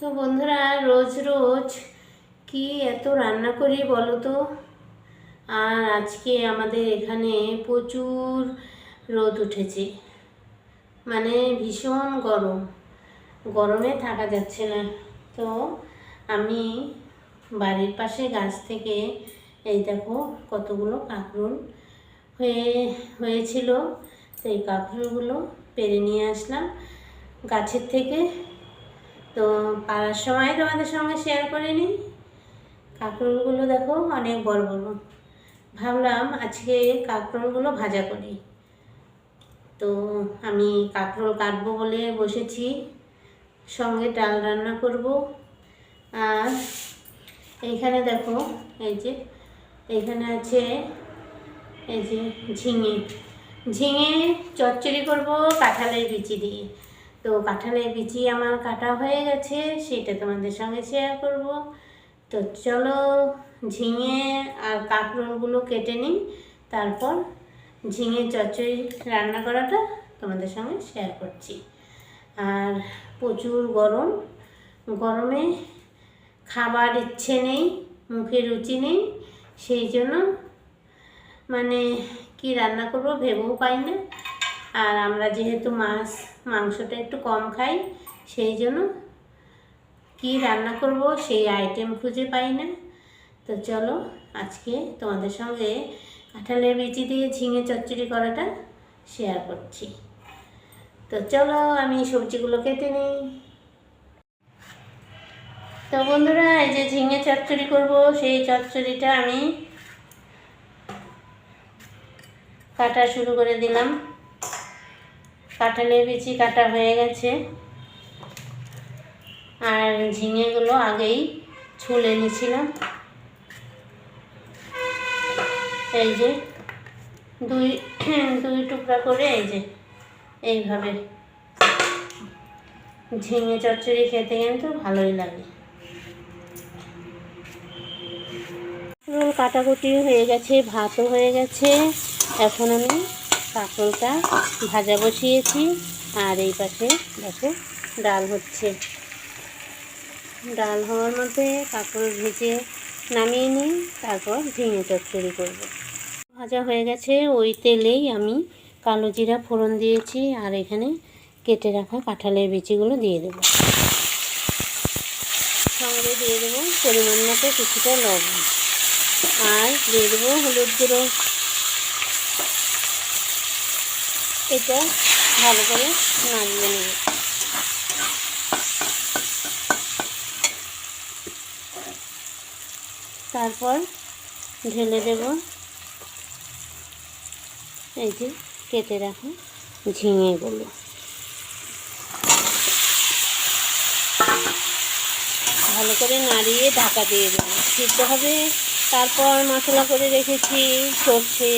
তো বন্ধুরা, রোজ রোজ কি এত রান্না করি বলো তো। আর আজকে আমাদের এখানে প্রচুর রোদ উঠেছে, মানে ভীষণ গরম, গরমে থাকা যাচ্ছে না। তো আমি বাড়ির পাশে গাছ থেকে এই দেখো কতগুলো কাঁকরোল হয়েছিল, তো এই কাঁকরোলগুলো পেড়ে নিয়ে আসলাম গাছের থেকে। তো পাড়ার সময় তোমাদের সঙ্গে শেয়ার করে নিই। কাঁকরোলগুলো দেখো অনেক বড় বড়, ভাবলাম আজকে কাঁকরোলগুলো ভাজা করি। তো আমি কাঁকরোল কাটবো বলে বসেছি, সঙ্গে ডাল রান্না করব। আর এইখানে দেখো, এই যে এইখানে আছে এই যে ঝিঙে ঝিঙে চচ্চড়ি করব কাঁঠালের বিচি দিয়ে। তো কাঁঠালের বিচি আমার কাটা হয়ে গেছে, সেটা তোমাদের সঙ্গে শেয়ার করব। তো চলো ঝিঙে আর কাঁকরোলগুলো কেটে নিই, তারপর ঝিঙে চচ্চড়ি রান্না করাটা তোমাদের সঙ্গে শেয়ার করছি। আর প্রচুর গরম, গরমে খাবার ইচ্ছে নেই, মুখে রুচি নেই, সেই জন্য মানে কি রান্না করব ভেবেও পাই না। আর আমরা যেহেতু মাংসটা একটু কম খাই, সেই জন্য কি রান্না করব সেই আইটেম খুঁজে পাই না। তো চলো আজকে তোমাদের সঙ্গে কাঁঠালের বিচি দিয়ে ঝিঙে চচ্চড়ি করাটা শেয়ার করছি। তো চলো আমি সবজিগুলো কেটে নিই। তো বন্ধুরা, এই যে ঝিঙে চচ্চড়ি করব, সেই চচ্চড়িটা আমি কাটা শুরু করে দিলাম। কাঁঠালের বিচি কাটা হয়ে গেছে, আর ঝিঙেগুলো আগেই ছুলে নিয়েছিলাম। এই যে দুই টুকরা করে এই যে এইভাবে ঝিঙে চচ্চড়ি খেতে কিন্তু ভালোই লাগে। রোল কাটাকুটি হয়ে গেছে, ভাতও হয়ে গেছে। এখন আমি কাঁকরোলটা ভাজা বসিয়েছি, আর এই পাশে দেখো ডাল হচ্ছে। ডাল হওয়ার মধ্যে কাঁকরোল ভেজে নামিয়ে নিই, তারপর ঝিঙে চচ্চড়ি করব। ভাজা হয়ে গেছে, ওই তেলেই আমি কালো জিরা ফোড়ন দিয়েছি, আর এখানে কেটে রাখা কাঁঠালের বিচিগুলো দিয়ে দেব। সঙ্গে দিয়ে দেবো পরিমাণ মতো কিছুটা লবণ, আর দিয়ে দেবো হলুদ গুঁড়ো। এটা ভালো করে নাড়িয়ে নেব। তারপর ঢেলে দেব এই যে কেটে রাখা ঝিঙেগুলো। ভালো করে নাড়িয়ে ঢাকা দিয়ে দেব, সিদ্ধ হবে। তারপর মশলা করে রেখেছি সর্ষে,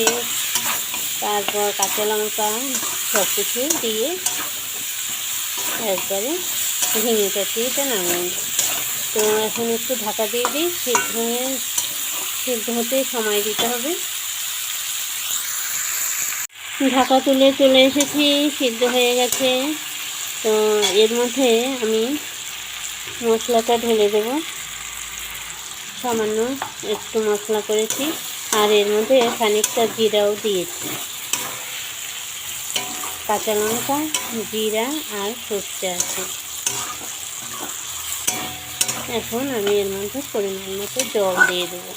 তারপর কাঁচা লঙ্কা, সব কিছু দিয়ে একবারে ঝিঙে চচ্চড়িটা নামিয়ে। তো এখন একটু ঢাকা দিয়ে দিই, সিদ্ধ হতে সময় দিতে হবে। ঢাকা তুলে চলে এসেছি, সিদ্ধ হয়ে গেছে। তো এর মধ্যে আমি মশলাটা ঢেলে দেব। সামান্য একটু মশলা করেছি, আর এর মধ্যে খানিকটা জিরাও দিয়েছি। কাঁচা লঙ্কা, জিরা আর সর্ষে আছে। এখন আমি এর মধ্যে পরিমাণ মতো জল দিয়ে দেব।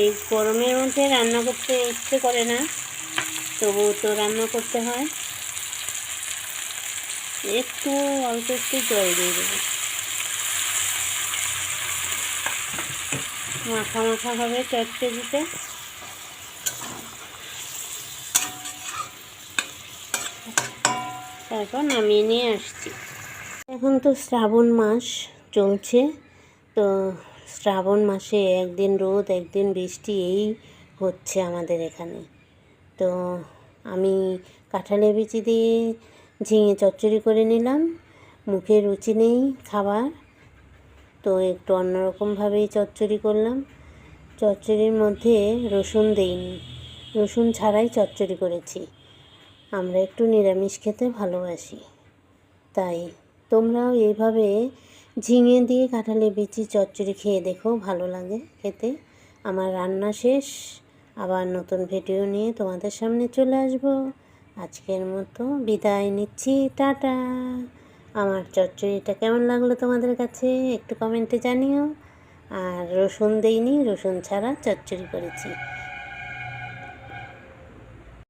এই গরমের মধ্যে রান্না করতে ইচ্ছে করে না, তবুও তো রান্না করতে হয়। একটু অল্প একটু জল দিয়ে দেবো, মাখা মাখা হবে চচ্চড়িতে। তারপর নামিয়ে নিয়ে আসছি। এখন তো শ্রাবণ মাস চলছে, তো শ্রাবণ মাসে একদিন রোদ একদিন বৃষ্টি এই হচ্ছে আমাদের এখানে। তো আমি কাঁঠালের বিচি দিয়ে ঝিঙে চচ্চড়ি করে নিলাম। মুখে রুচি নেই খাবার, তো একটু অন্যরকমভাবেই চচ্চড়ি করলাম। চচ্চড়ির মধ্যে রসুন দেইনি, রসুন ছাড়াই চচ্চড়ি করেছি। আমরা একটু নিরামিষ খেতে ভালোবাসি, তাই তোমরাও এইভাবে ঝিঙে দিয়ে কাঁঠালের বিচি চচ্চড়ি খেয়ে দেখো, ভালো লাগে খেতে। আমার রান্না শেষ, আবার নতুন ভিডিও নিয়ে তোমাদের সামনে চলে আসব। আজকের মতো বিদায় নিচ্ছি, টাটা। আমার চচ্চড়িটা কেমন লাগলো তোমাদের কাছে একটু কমেন্টে জানিও। আর রসুন দেইনি, রসুন ছাড়া চচ্চড়ি করেছি।